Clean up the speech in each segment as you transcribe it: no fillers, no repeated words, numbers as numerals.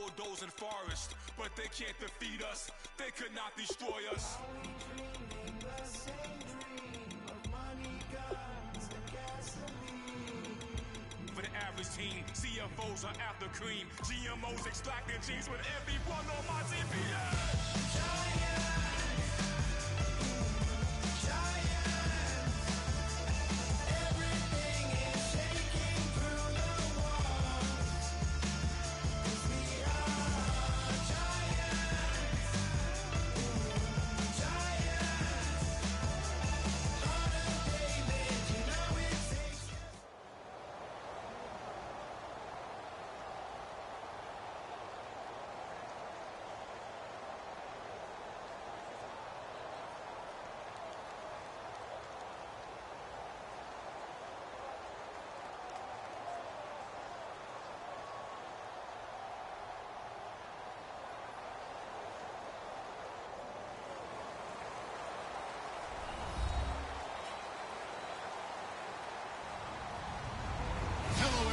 bulldozing forest, but they can't defeat us. They could not destroy us. For the average team, CFOs are after cream. GMOs extracting genes with everyone on my GPS.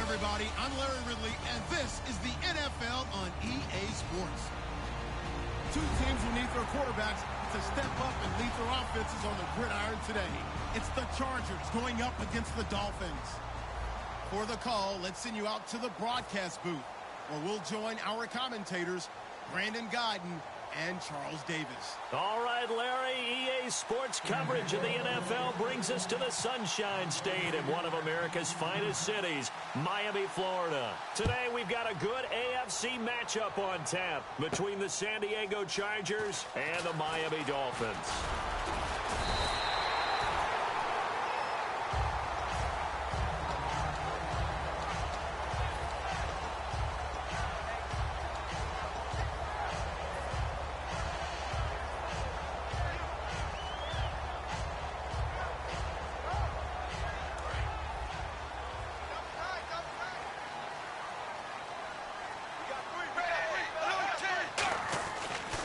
Everybody, I'm Larry Ridley, and this is the NFL on EA Sports. Two teams who need their quarterbacks to step up and lead their offenses on the gridiron today. It's the Chargers going up against the Dolphins. For the call, let's send you out to the broadcast booth, where we'll join our commentators, Brandon Godden and Charles Davis. All right, Larry, EA Sports coverage of the NFL brings us to the Sunshine State in one of America's finest cities, Miami, Florida. Today, we've got a good AFC matchup on tap between the San Diego Chargers and the Miami Dolphins.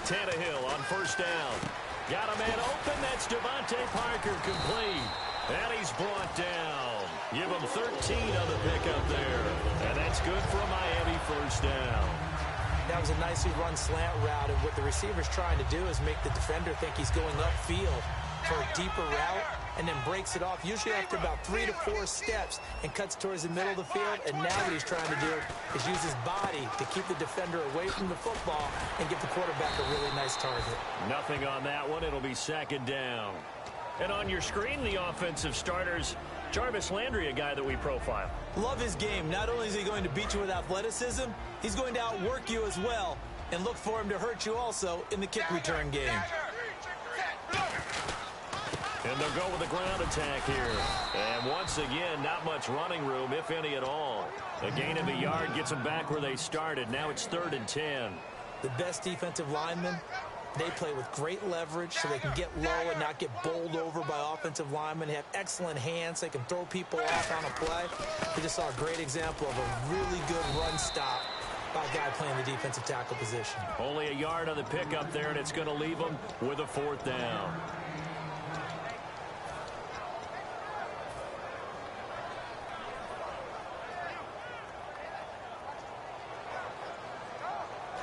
Tannehill on first down. Got a man open. That's Devontae Parker, complete. And he's brought down. Give him 13 on the pickup there. And that's good for a Miami first down. That was a nicely run slant route. And what the receiver's trying to do is make the defender think he's going upfield for a deeper route and then breaks it off, usually after about 3 to 4 steps, and cuts towards the middle of the field. And now what he's trying to do is use his body to keep the defender away from the football and give the quarterback a really nice target. Nothing on that one. It'll be second down. And on your screen, the offensive starters, Jarvis Landry, a guy that we profile. Love his game. Not only is he going to beat you with athleticism, he's going to outwork you as well. And look for him to hurt you also in the kick return game. And they'll go with a ground attack here. And once again, not much running room, if any at all. A gain of a yard gets them back where they started. Now it's 3rd and 10. The best defensive linemen, they play with great leverage so they can get low and not get bowled over by offensive linemen. They have excellent hands. They can throw people off on a play. We just saw a great example of a really good run stop by a guy playing the defensive tackle position. Only a yard on the pickup there, and it's going to leave them with a 4th down.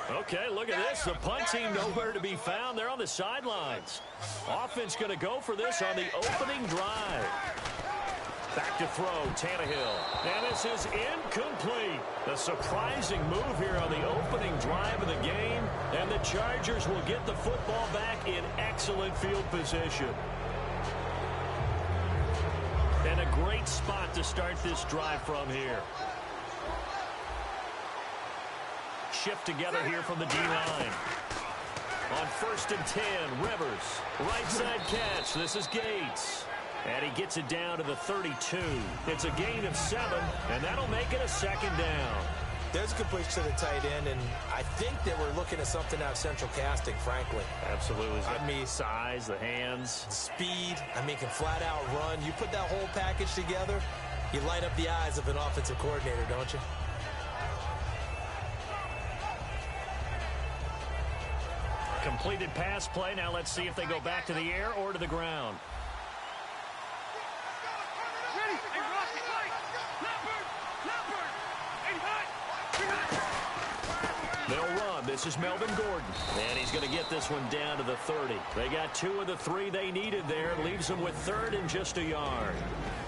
Okay, look at this. The punt team nowhere to be found. They're on the sidelines. Offense going to go for this on the opening drive. Back to throw, Tannehill. And this is incomplete. A surprising move here on the opening drive of the game. And the Chargers will get the football back in excellent field position. And a great spot to start this drive from here. Shift together here from the D-line. On 1st and 10, Rivers. Right side catch. This is Gates. And he gets it down to the 32. It's a gain of 7, and that'll make it a 2nd down. There's a completion to the tight end, and I think that we're looking at something out of central casting, frankly. Absolutely. I mean, size, the hands. Speed. I mean, can flat out run. You put that whole package together, you light up the eyes of an offensive coordinator, don't you? Completed pass play. Now let's see if they go back to the air or to the ground. The They'll run. This is Melvin Gordon. And he's going to get this one down to the 30. They got 2 of the 3 they needed there. Leaves them with 3rd and just a yard.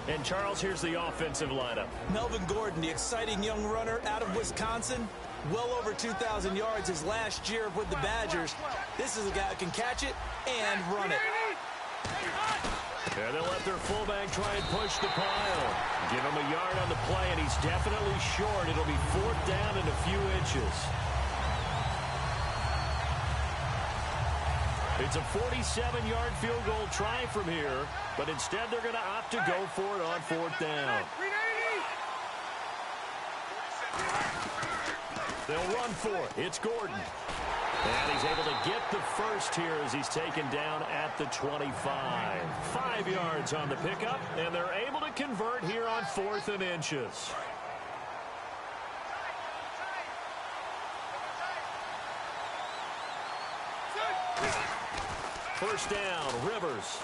And, Charles, here's the offensive lineup. Melvin Gordon, the exciting young runner out of Wisconsin. Well over 2,000 yards his last year with the Badgers. This is a guy who can catch it and run it. And they'll let their fullback try and push the pile. Give him a yard on the play, and he's definitely short. It'll be 4th down and a few inches. It's a 47-yard field goal try from here, but instead they're going to opt to go for it on 4th down. They'll run for it. It's Gordon. And he's able to get the first here as he's taken down at the 25. 5 yards on the pickup, and they're able to convert here on 4th and inches. First down, Rivers.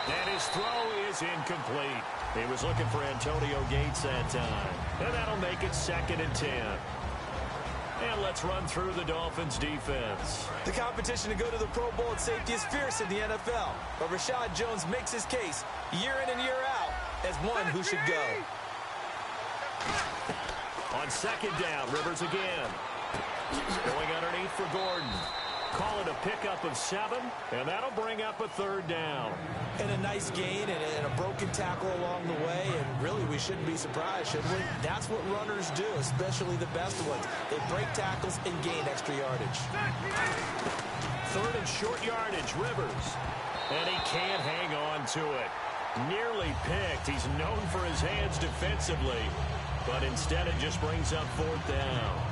And his throw is incomplete. He was looking for Antonio Gates that time. And that'll make it 2nd and 10. And let's run through the Dolphins' defense. The competition to go to the Pro Bowl at safety is fierce in the NFL. But Rashad Jones makes his case year in and year out as one who should go. On 2nd down, Rivers again. Going underneath for Gordon. Call it a pickup of 7, and that'll bring up a 3rd down. And a nice gain and a broken tackle along the way, and really we shouldn't be surprised, should we? That's what runners do, especially the best ones. They break tackles and gain extra yardage. 3rd and short yardage, Rivers. And he can't hang on to it. Nearly picked. He's known for his hands defensively, but instead it just brings up 4th down.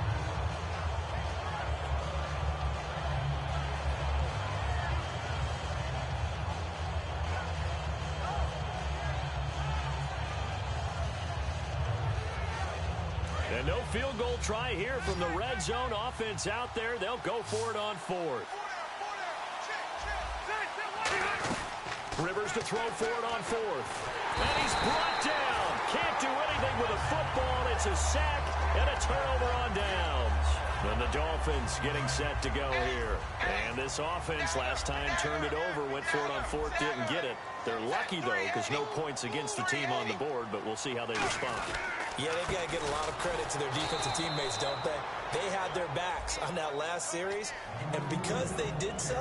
And no field goal try here from the red zone offense out there. They'll go for it on 4th. Rivers to throw for it on 4th. And he's brought down. Can't do anything with a football. It's a sack and a turnover on downs. And the Dolphins getting set to go here. And this offense last time turned it over, went for it on 4th, didn't get it. They're lucky, though, because no points against the team on the board, but we'll see how they respond. Yeah, they've got to get a lot of credit to their defensive teammates, don't they? They had their backs on that last series, and because they did so,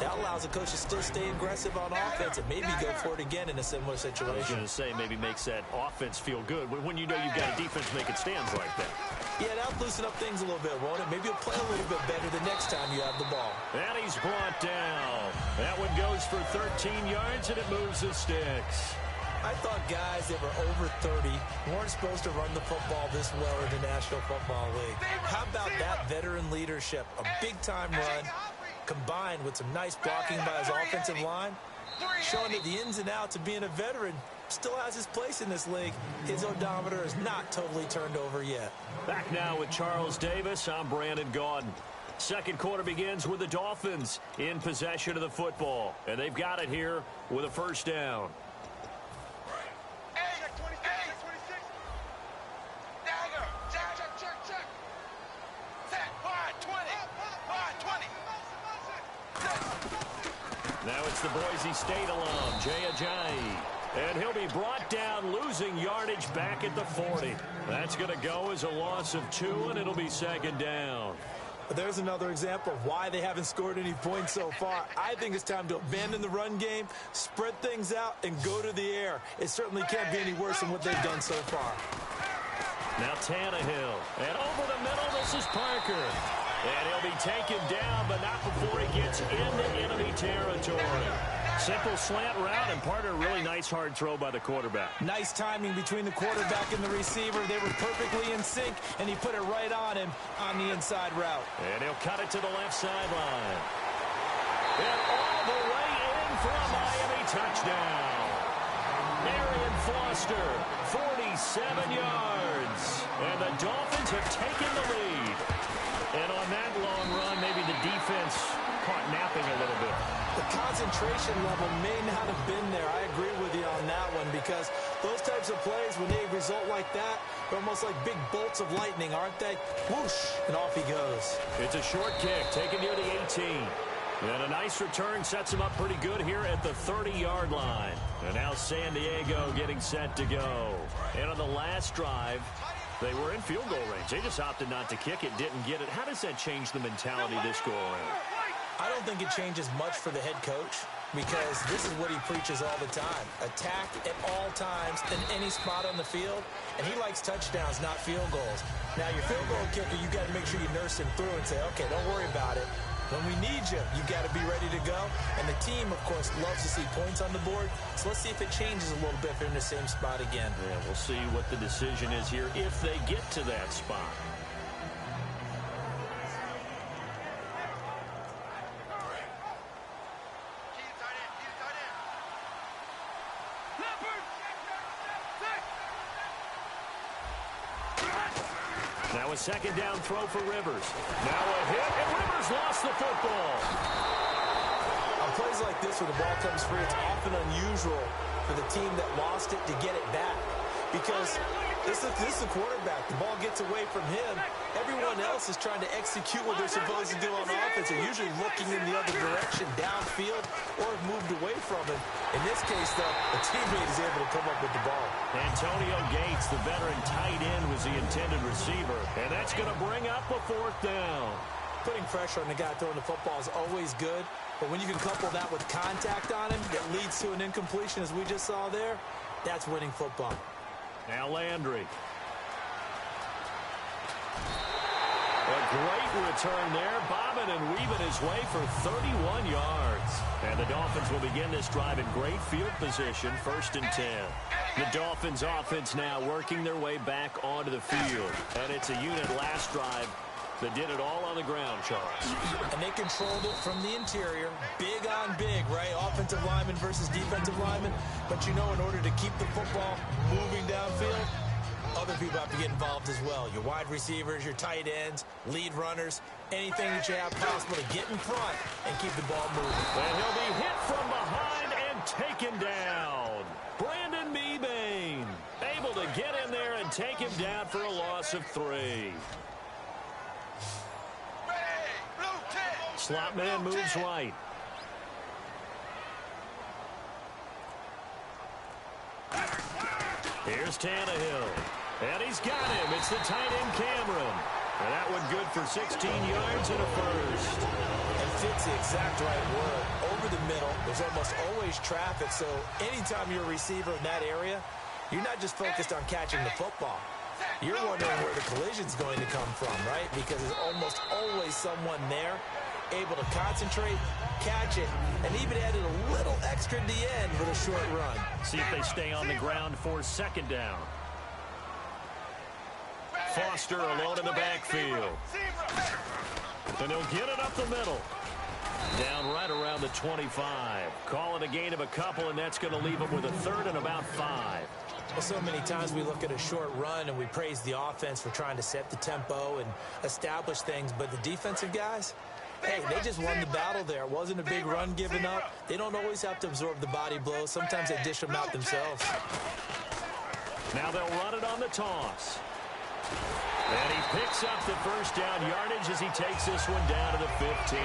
that allows the coach to still stay aggressive on offense and maybe go for it again in a similar situation. I was going to say maybe makes that offense feel good when you know you've got a defense making stands like that. Yeah, that'll loosen up things a little bit, won't it? Maybe you'll play a little bit better the next time you have the ball. And he's brought down. That one goes for 13 yards, and it moves the sticks. I thought guys that were over 30 weren't supposed to run the football this well in the National Football League. How about that veteran leadership? A big-time run combined with some nice blocking by his offensive line, showing that the ins and outs of being a veteran still has his place in this league. His odometer is not totally turned over yet. Back now with Charles Davis. I'm Brandon Gaudin. Second quarter begins with the Dolphins in possession of the football. And they've got it here with a first down. Now it's the Boise State alum, Jay Ajayi. And he'll be brought down, losing yardage back at the 40. That's going to go as a loss of 2, and it'll be 2nd down. There's another example of why they haven't scored any points so far. I think it's time to abandon the run game, spread things out, and go to the air. It certainly can't be any worse than what they've done so far. Now Tannehill. And over the middle, this is Parker. And he'll be taken down, but not before he gets into enemy territory. Simple slant route, and part of a really nice hard throw by the quarterback. Nice timing between the quarterback and the receiver. They were perfectly in sync, and he put it right on him on the inside route. And he'll cut it to the left sideline. And all the way in for a Miami touchdown. Arian Foster, 47 yards. And the Dolphins have taken the lead. And on that long run, maybe the defense caught napping a little bit. The concentration level may not have been there. I agree with you on that one because Those types of plays, when they result like that, they're almost like big bolts of lightning, aren't they? Whoosh, and off he goes. It's a short kick, taken near the 18. And a nice return sets him up pretty good here at the 30-yard line. And now San Diego getting set to go. And on the last drive, they were in field goal range. They just opted not to kick it, didn't get it. How does that change the mentality this go around? I don't think it changes much for the head coach, because this is what he preaches all the time. Attack at all times in any spot on the field. And he likes touchdowns, not field goals. Now, your field goal kicker, you got to make sure you nurse him through and say, okay, don't worry about it. When we need you, you got to be ready to go. And the team, of course, loves to see points on the board. So let's see if it changes a little bit if they're in the same spot again. Yeah, we'll see what the decision is here if they get to that spot. Now a second down throw for Rivers. Now a hit, and Rivers lost the football. On plays like this where the ball comes free, it's often unusual for the team that lost it to get it back. Because this is the quarterback. The ball gets away from him. Everyone else is trying to execute what they're supposed to do on offense. They're usually looking in the other direction, downfield, or have moved away from him. In this case, though, the teammate is able to come up with the ball. Antonio Gates, the veteran tight end, was the intended receiver. And that's going to bring up a fourth down. Putting pressure on the guy throwing the football is always good. But when you can couple that with contact on him that leads to an incompletion, as we just saw there, that's winning football. Now Landry. A great return there, bobbing and weaving his way for 31 yards. And the Dolphins will begin this drive in great field position, 1st and 10. The Dolphins offense now working their way back onto the field. And it's a unit last drive that did it all on the ground, Charles. And they controlled it from the interior. Big on big, right? Offensive lineman versus defensive lineman. But you know, in order to keep the football moving downfield, other people have to get involved as well. Your wide receivers, your tight ends, lead runners, anything that you have possible to get in front and keep the ball moving. And he'll be hit from behind and taken down. Brandon Mebane able to get in there and take him down for a loss of 3. Slot man moves right. Here's Tannehill. And he's got him. It's the tight end Cameron. And that one good for 16 yards and a first. And fits the exact right word. Over the middle, there's almost always traffic. So anytime you're a receiver in that area, you're not just focused on catching the football. You're wondering where the collision's going to come from, right? Because there's almost always someone there able to concentrate, catch it, and even added a little extra at the end with a short run. See if they stay on the ground for 2nd down. Foster alone in the backfield. And he'll get it up the middle. Down right around the 25. Call it a gain of a couple, and that's going to leave him with a 3rd and about 5. Well, so many times we look at a short run and we praise the offense for trying to set the tempo and establish things, but the defensive guys, hey, they just won the battle there. It wasn't a big run given up. They don't always have to absorb the body blows. Sometimes they dish them out themselves. Now they'll run it on the toss. And he picks up the 1st down yardage as he takes this one down to the 15.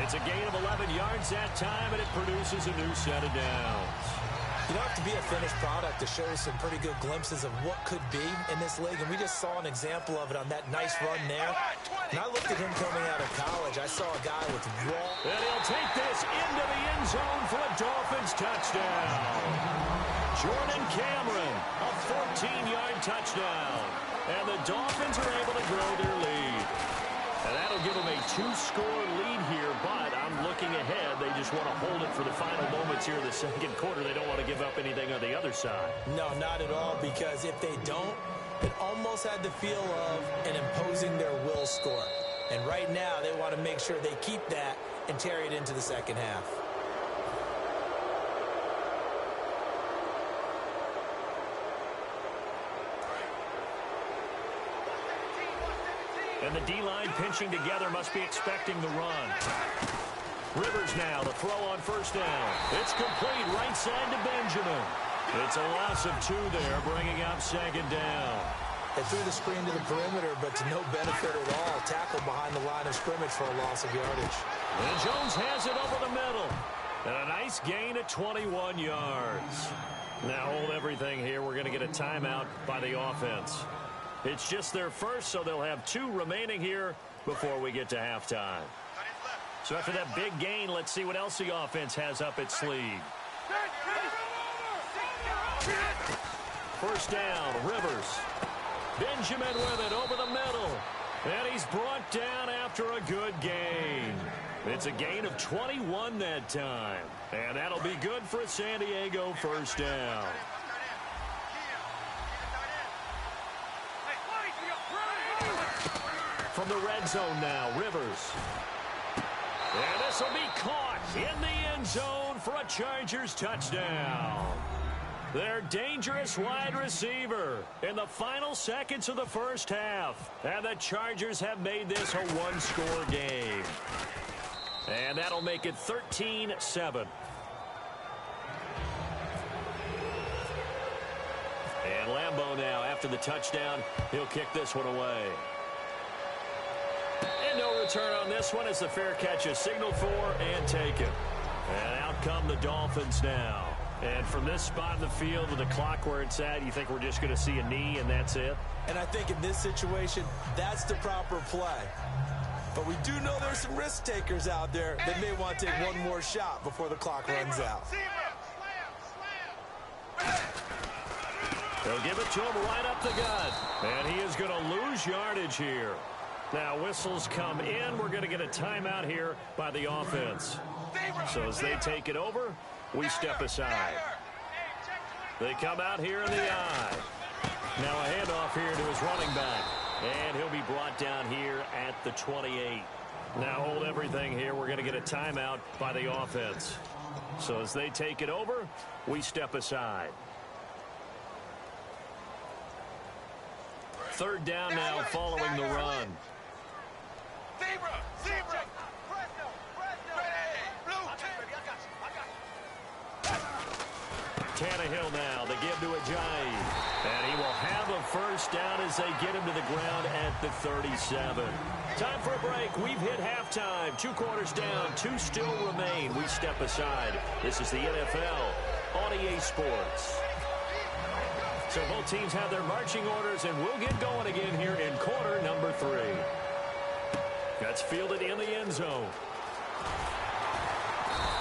It's a gain of 11 yards that time, and it produces a new set of downs. You don't have to be a finished product to show some pretty good glimpses of what could be in this league, and we just saw an example of it on that nice run there. And I looked at him coming out of college. I saw a guy with raw. And he'll take this into the end zone for a Dolphins touchdown. Jordan Cameron, a 14-yard touchdown. And the Dolphins are able to grow their lead. And that'll give them a 2-score lead here, but I'm looking ahead. They just want to hold it for the final moments here in the 2nd quarter. They don't want to give up anything on the other side. No, not at all, because if they don't, it almost had the feel of an imposing their will score. And right now, they want to make sure they keep that and carry it into the 2nd half. And the D-line pinching together must be expecting the run. Rivers now to throw on 1st down. It's complete right side to Benjamin. It's a loss of 2 there, bringing up second down. They threw the screen to the perimeter, but to no benefit at all. Tackled behind the line of scrimmage for a loss of yardage. And Jones has it over the middle. And a nice gain of 21 yards. Now hold everything here. We're going to get a timeout by the offense. It's just their first, so they'll have 2 remaining here before we get to halftime. So after that big gain, let's see what else the offense has up its sleeve. First down, Rivers. Benjamin with it over the middle. And he's brought down after a good gain. It's a gain of 21 that time. And that'll be good for a San Diego first down. From the red zone now, Rivers. And this will be caught in the end zone for a Chargers touchdown. Their dangerous wide receiver in the final seconds of the first half. And the Chargers have made this a one-score game. And that'll make it 13-7. And Lambeau now, after the touchdown, he'll kick this one away. And no return on this one as the fair catch is signaled for and taken. And out come the Dolphins now. And from this spot in the field with the clock where it's at, you think we're just going to see a knee and that's it? And I think in this situation, that's the proper play. But we do know there's some risk takers out there that may want to take one more shot before the clock runs out. They'll give it to him right up the gut. And he is going to lose yardage here. Now whistles come in. We're going to get a timeout here by the offense. So as they take it over, we step aside. They come out here in the eye. Now a handoff here to his running back. And he'll be brought down here at the 28. Now hold everything here. We're going to get a timeout by the offense. So as they take it over, we step aside. Third down now following the run. Tannehill now, they give to Ajayi. And he will have a first down as they get him to the ground at the 37. Time for a break. We've hit halftime. 2 quarters down, 2 still remain. We step aside. This is the NFL on EA Sports. So both teams have their marching orders, and we'll get going again here in quarter number 3. That's fielded in the end zone.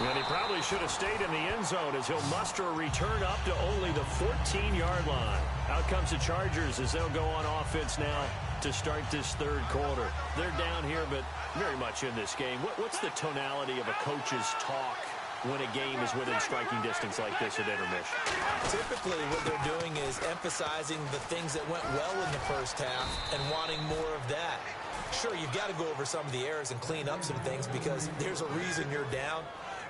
And he probably should have stayed in the end zone as he'll muster a return up to only the 14-yard line. Out comes the Chargers as they'll go on offense now to start this third quarter. They're down here, but very much in this game. What's the tonality of a coach's talk when a game is within striking distance like this at intermission? Typically what they're doing is emphasizing the things that went well in the first half and wanting more of that. Sure, you've got to go over some of the errors and clean up some things because there's a reason you're down.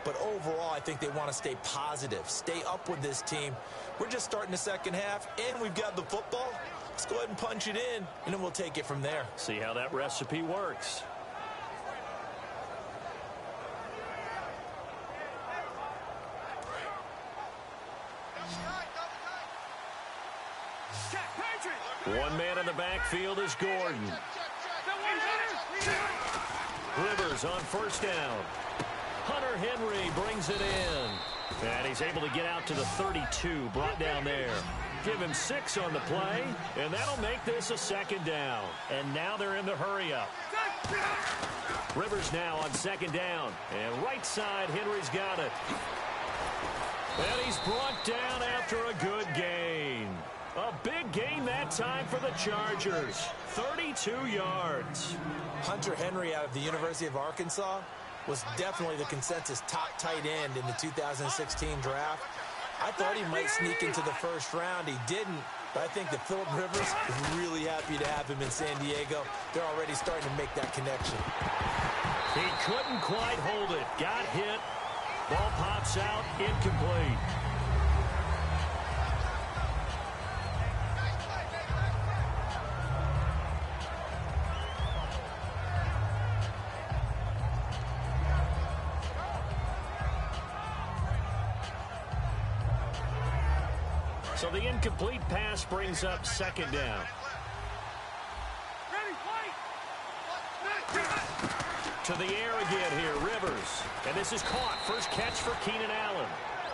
But overall, I think they want to stay positive, stay up with this team. We're just starting the second half, and we've got the football. Let's go ahead and punch it in, and then we'll take it from there. See how that recipe works. One man in the backfield is Gordon. Rivers on first down. Hunter Henry brings it in. And he's able to get out to the 32, brought down there. Give him 6 on the play, and that'll make this a second down. And now they're in the hurry-up. Rivers now on second down. And right side, Henry's got it. And he's brought down after a good gain. A big gain that time for the Chargers. 32 yards. Hunter Henry out of the University of Arkansas was definitely the consensus top tight end in the 2016 draft. I thought he might sneak into the first round. He didn't, but I think that Phillip Rivers is really happy to have him in San Diego. They're already starting to make that connection. He couldn't quite hold it. Got hit. Ball pops out, incomplete. So the incomplete pass brings up second down. To the air again here, Rivers. And this is caught. First catch for Keenan Allen.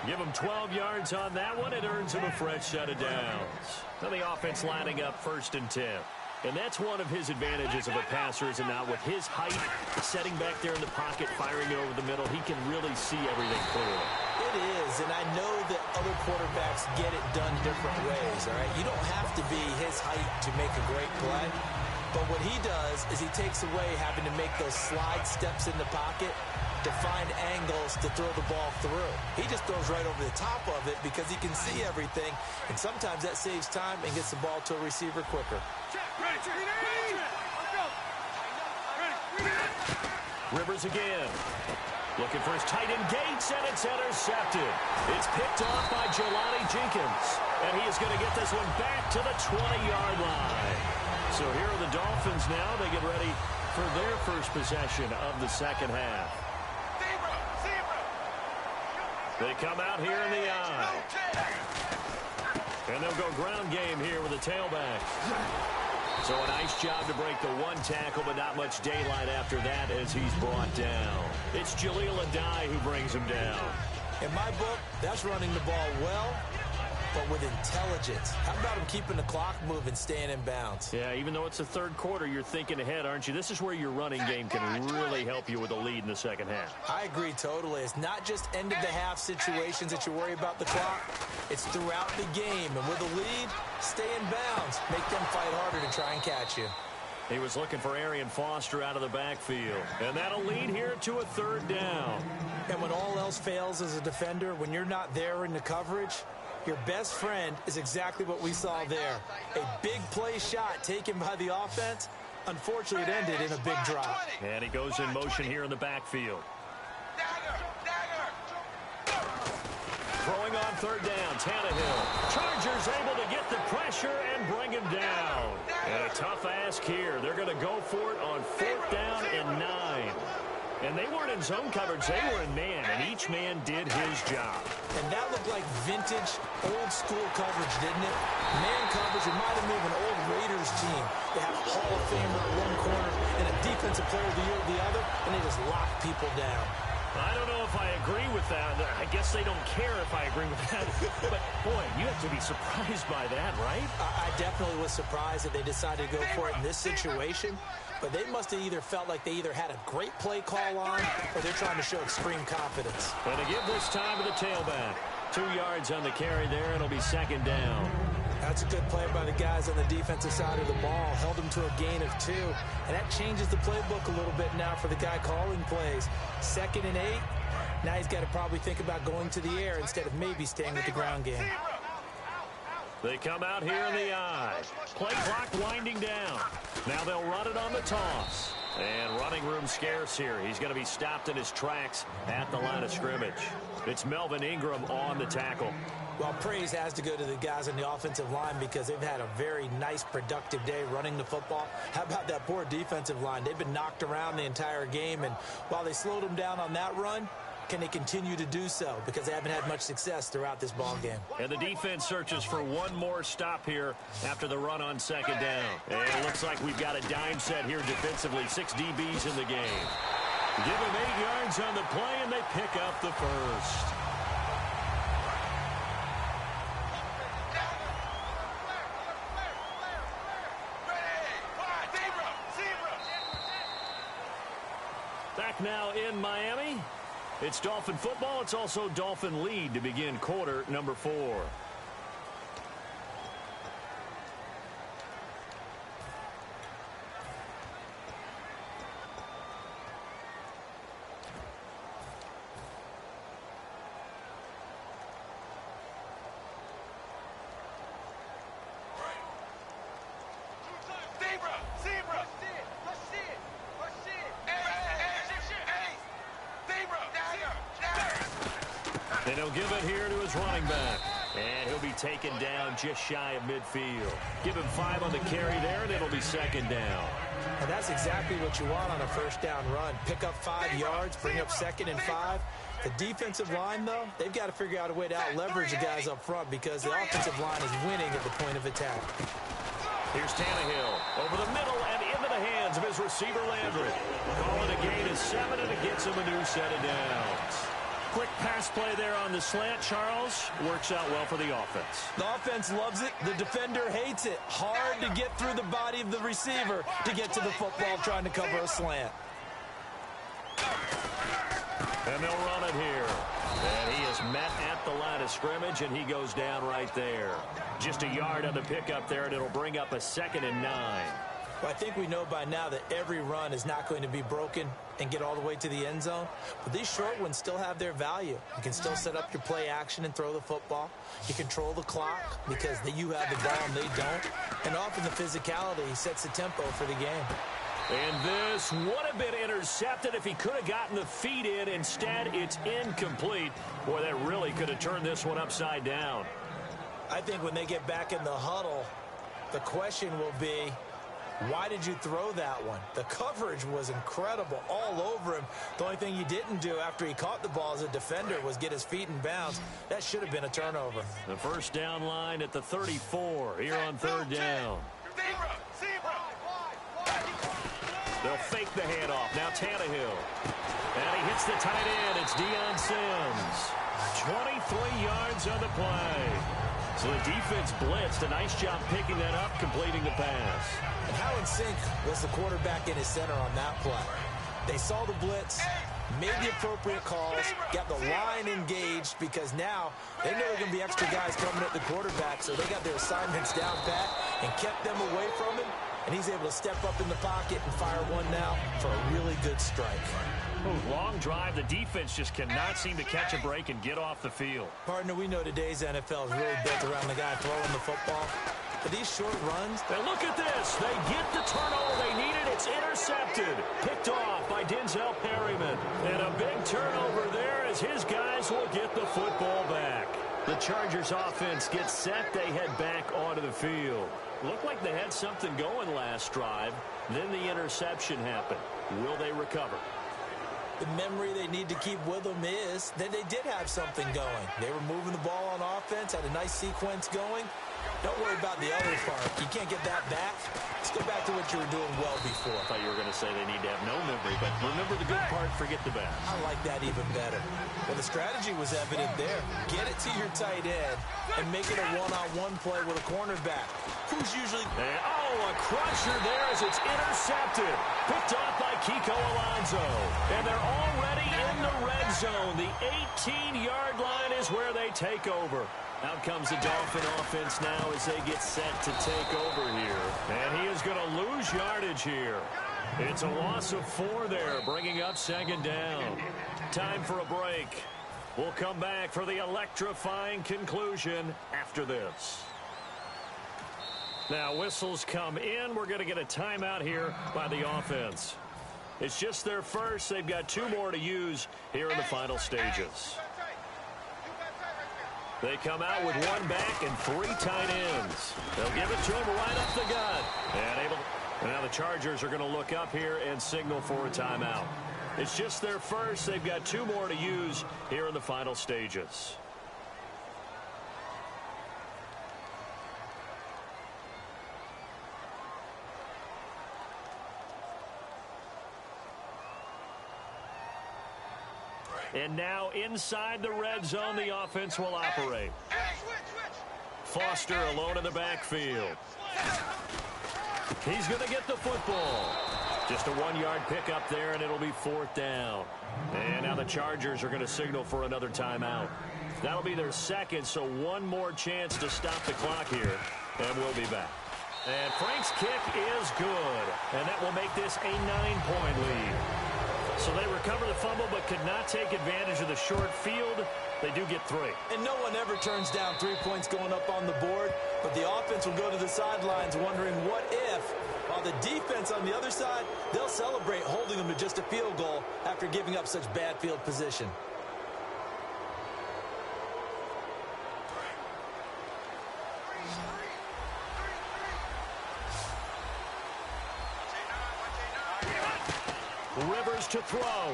Give him 12 yards on that one. It earns him a fresh set of downs. Now the offense lining up 1st and 10. And that's one of his advantages of a passer, is it not? With his height, setting back there in the pocket, firing it over the middle, he can really see everything clearly. It is, and I know that other quarterbacks get it done different ways, all right? You don't have to be his height to make a great play. But what he does is he takes away having to make those slide steps in the pocket to find angles to throw the ball through. He just throws right over the top of it because he can see everything, and sometimes that saves time and gets the ball to a receiver quicker. Rivers again. Looking for his tight end Gates, and it's intercepted. It's picked off by Jelani Jenkins, and he is going to get this one back to the 20-yard line. So here are the Dolphins now. They get ready for their first possession of the second half. They come out here in the eye. And they'll go ground game here with a tailback. So a nice job to break the one tackle, but not much daylight after that as he's brought down. It's Jaleel Adai who brings him down. In my book, that's running the ball well, but with intelligence. How about him keeping the clock moving, staying in bounds? Yeah, even though it's the third quarter, you're thinking ahead, aren't you? This is where your running game can really help you with a lead in the second half. I agree totally. It's not just end-of-the-half situations that you worry about the clock. It's throughout the game. And with a lead, stay in bounds. Make them fight harder to try and catch you. He was looking for Arian Foster out of the backfield. And that'll lead here to a third down. And when all else fails as a defender, when you're not there in the coverage, your best friend is exactly what we saw there. A big play shot taken by the offense. Unfortunately, it ended in a big drop. And he goes in motion here in the backfield. Throwing on third down, Tannehill. Chargers able to get the pressure and bring him down. And a tough ask here. They're going to go for it on 4th down and 9. And they weren't in zone coverage. They were in man, and each man did his job. And that looked like vintage, old-school coverage, didn't it? Man coverage reminded me of an old Raiders team. They have a Hall of Famer at one corner and a defensive player of the year at the other, and they just lock people down. I don't know if I agree with that. I guess they don't care if I agree with that. But, boy, you have to be surprised by that, right? I definitely was surprised that they decided to go for it in this situation. But they must have either felt like they either had a great play call on or they're trying to show extreme confidence. And to give this time to the tailback. 2 yards on the carry there. It'll be second down. That's a good play by the guys on the defensive side of the ball. Held them to a gain of 2. And that changes the playbook a little bit now for the guy calling plays. 2nd and 8. Now he's got to probably think about going to the air instead of maybe staying with the ground game. They come out here in the eye. Play clock winding down. Now they'll run it on the toss. And running room scarce here. He's going to be stopped in his tracks at the line of scrimmage. It's Melvin Ingram on the tackle. Well, praise has to go to the guys on the offensive line because they've had a very nice, productive day running the football. How about that poor defensive line? They've been knocked around the entire game, and while they slowed them down on that run, can they continue to do so? Because they haven't had much success throughout this ball game. And the defense searches for one more stop here after the run on second down. And it looks like we've got a dime set here defensively. 6 DBs in the game. Give them 8 yards on the play, and they pick up the first. Back now in Miami. It's Dolphin football. It's also Dolphin lead to begin quarter number 4. And he'll give it here to his running back. And he'll be taken down just shy of midfield. Give him 5 on the carry there, and it'll be second down. And that's exactly what you want on a first down run. Pick up 5 yards, bring up 2nd and 5. The defensive line, though, they've got to figure out a way to out-leverage the guys up front because the offensive line is winning at the point of attack. Here's Tannehill over the middle and into the hands of his receiver, Landry. Calling a gain of 7, and it gets him a new set of downs. Quick pass play there on the slant, Charles. Works out well for the offense. The offense loves it. The defender hates it. Hard to get through the body of the receiver to get to the football trying to cover a slant. And they'll run it here. And he is met at the line of scrimmage, and he goes down right there. Just a yard on the pickup there, and it'll bring up a 2nd and 9. Well, I think we know by now that every run is not going to be broken and get all the way to the end zone. But these short ones still have their value. You can still set up your play action and throw the football. You control the clock because you have the ball and they don't. And often the physicality sets the tempo for the game. And this would have been intercepted if he could have gotten the feet in. Instead, it's incomplete. Boy, that really could have turned this one upside down. I think when they get back in the huddle, the question will be, why did you throw that one? The coverage was incredible all over him. The only thing he didn't do after he caught the ball as a defender was get his feet in bounds. That should have been a turnover. The first down line at the 34 here on 3rd down. They'll fake the handoff. Now Tannehill. And he hits the tight end. It's Deion Sims. 23 yards on the play. So the defense blitzed. A nice job picking that up, completing the pass. And how in sync was the quarterback in his center on that play? They saw the blitz, made the appropriate calls, got the line engaged because now they know there are going to be extra guys coming at the quarterback, so they got their assignments down pat and kept them away from him. And he's able to step up in the pocket and fire one now for a really good strike. Long drive. The defense just cannot seem to catch a break and get off the field. Partner, we know today's NFL is really built around the guy throwing the football. But these short runs... And look at this. They get the turnover they needed. It's intercepted. Picked off by Denzel Perryman. And a big turnover there as his guys will get the football back. The Chargers offense gets set. They head back onto the field. Looked like they had something going last drive. Then the interception happened. Will they recover? The memory they need to keep with them is that they did have something going. They were moving the ball on offense, had a nice sequence going. Don't worry about the other part. You can't get that back. Let's go back to what you were doing well before. I thought you were going to say they need to have no memory, but remember the good part, forget the bad. I like that even better. Well, the strategy was evident there. Get it to your tight end and make it a one-on-one play with a cornerback. Who's usually... And, a crusher there as it's intercepted. Picked off by Kiko Alonso. And they're already in the red zone. The 18-yard line is where they take over. Out comes the Dolphin offense now as they get set to take over here. And he is going to lose yardage here. It's a loss of 4 there, bringing up 2nd down. Time for a break. We'll come back for the electrifying conclusion after this. Now, whistles come in. We're going to get a timeout here by the offense. It's just their first. They've got 2 more to use here in the final stages. They come out with 1 back and 3 tight ends. They'll give it to him right up the gut. And now the Chargers are going to look up here and signal for a timeout. It's just their first. They've got 2 more to use here in the final stages. And now inside the red zone, the offense will operate. Foster alone in the backfield. He's going to get the football. Just a 1-yard pickup there, and it'll be 4th down. And now the Chargers are going to signal for another timeout. That'll be their second, so 1 more chance to stop the clock here, and we'll be back. And Frank's kick is good, and that will make this a 9-point lead. So they recover the fumble but could not take advantage of the short field. They do get 3. And no one ever turns down 3 points going up on the board, but the offense will go to the sidelines wondering what if, while the defense on the other side, they'll celebrate holding them to just a field goal after giving up such bad field position. Rivers to throw.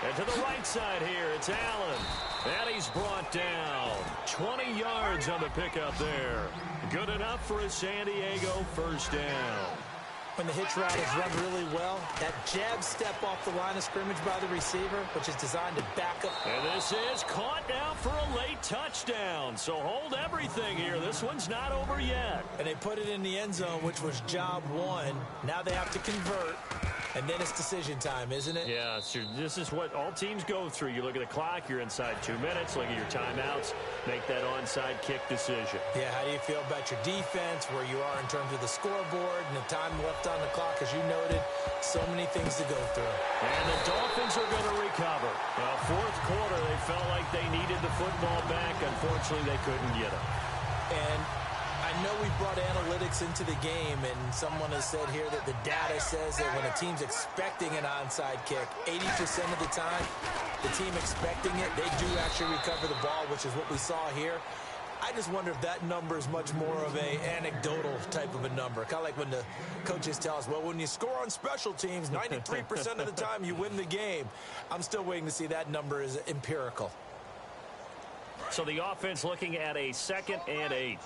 And to the right side here, it's Allen. And he's brought down. 20 yards on the pickup there. Good enough for a San Diego first down. When the hitch route is run really well, that jab step off the line of scrimmage by the receiver, which is designed to back up. And this is caught now for a late touchdown. So hold everything here. This one's not over yet. And they put it in the end zone, which was job one. Now they have to convert. And then it's decision time, isn't it? Yeah, so this is what all teams go through. You look at the clock, you're inside 2 minutes, look at your timeouts, make that onside kick decision. Yeah, how do you feel about your defense, where you are in terms of the scoreboard, and the time left on the clock, as you noted, so many things to go through. And the Dolphins are going to recover. Now, fourth quarter, they felt like they needed the football back. Unfortunately, they couldn't get it. And I know we brought analytics into the game, and someone has said here that the data says that when a team's expecting an onside kick, 80% of the time, the team expecting it, they do actually recover the ball, which is what we saw here. I just wonder if that number is much more of a anecdotal type of a number. Kind of like when the coaches tell us, well, when you score on special teams, 93% of the time you win the game. I'm still waiting to see that number is empirical. So the offense looking at a 2nd and 8.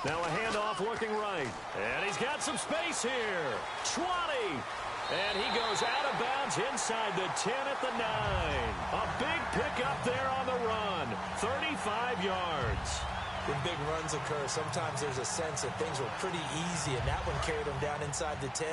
Now a handoff looking right. And he's got some space here. 20. And he goes out of bounds inside the 10 at the 9. A big pickup there on the run. 35 yards. When big runs occur, sometimes there's a sense that things were pretty easy, and that one carried him down inside the 10.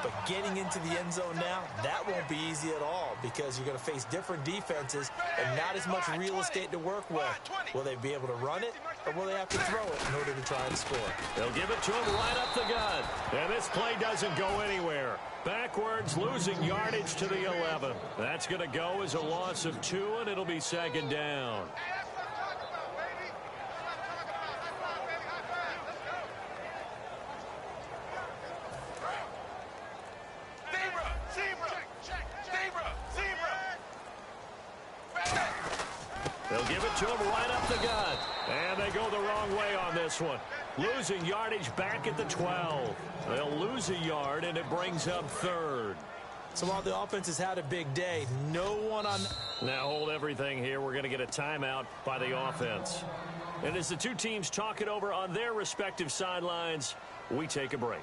But getting into the end zone now, that won't be easy at all, because you're going to face different defenses and not as much real estate to work with. Will they be able to run it, or will they have to throw it in order to try and score? They'll give it to him right up the gut. And this play doesn't go anywhere. Backwards, losing yardage to the 11. That's going to go as a loss of 2, and it'll be 2nd down. They'll give it to him right up the gut. And they go the wrong way on this one. Losing yardage back at the 12. They'll lose a yard, and it brings up 3rd. So while the offense has had a big day, no one on... Now hold everything here. We're going to get a timeout by the offense. And as the two teams talk it over on their respective sidelines, we take a break.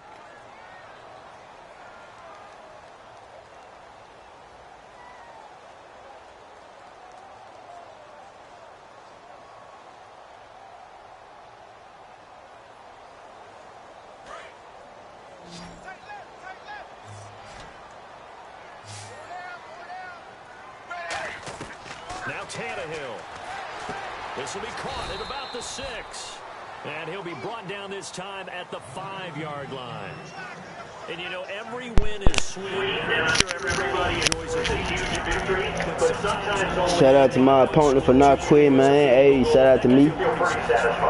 Now Tannehill. This will be caught at about the 6. And he'll be brought down this time at the 5-yard line. And, you know, every win is sweet. I'm sure everybody enjoys a huge victory. Shout out to my opponent for not quitting, man. Hey, shout out to me.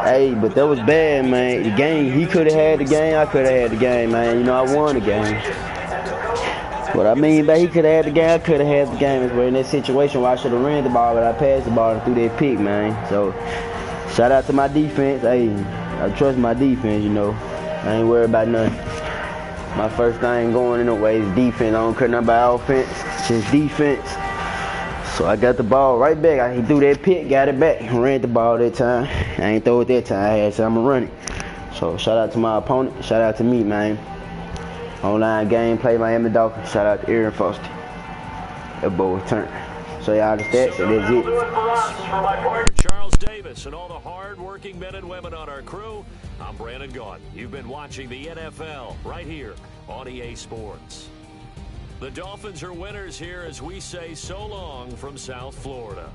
Hey, but that was bad, man. The game, he could have had the game. I could have had the game, man. You know, I won the game. What I mean by he could have had the game, I could have had the game. Is where in that situation where I should have ran the ball, but I passed the ball and threw that pick, man. So, shout out to my defense. Hey, I trust my defense, you know. I ain't worried about nothing. My first thing going in the way is defense. I don't care nothing about offense, just defense. So I got the ball right back. He threw that pick, got it back, ran the ball that time. I ain't throw it that time. I had so I'm gonna run it. So shout out to my opponent. Shout out to me, man. Online game, play Miami Dolphins. Shout out to Aaron Foster. That boy was turned. So y'all just that, so that's it. Charles Davis and all the hard-working men and women on our crew. I'm Brandon Gaudin. You've been watching the NFL right here on EA Sports. The Dolphins are winners here as we say so long from South Florida.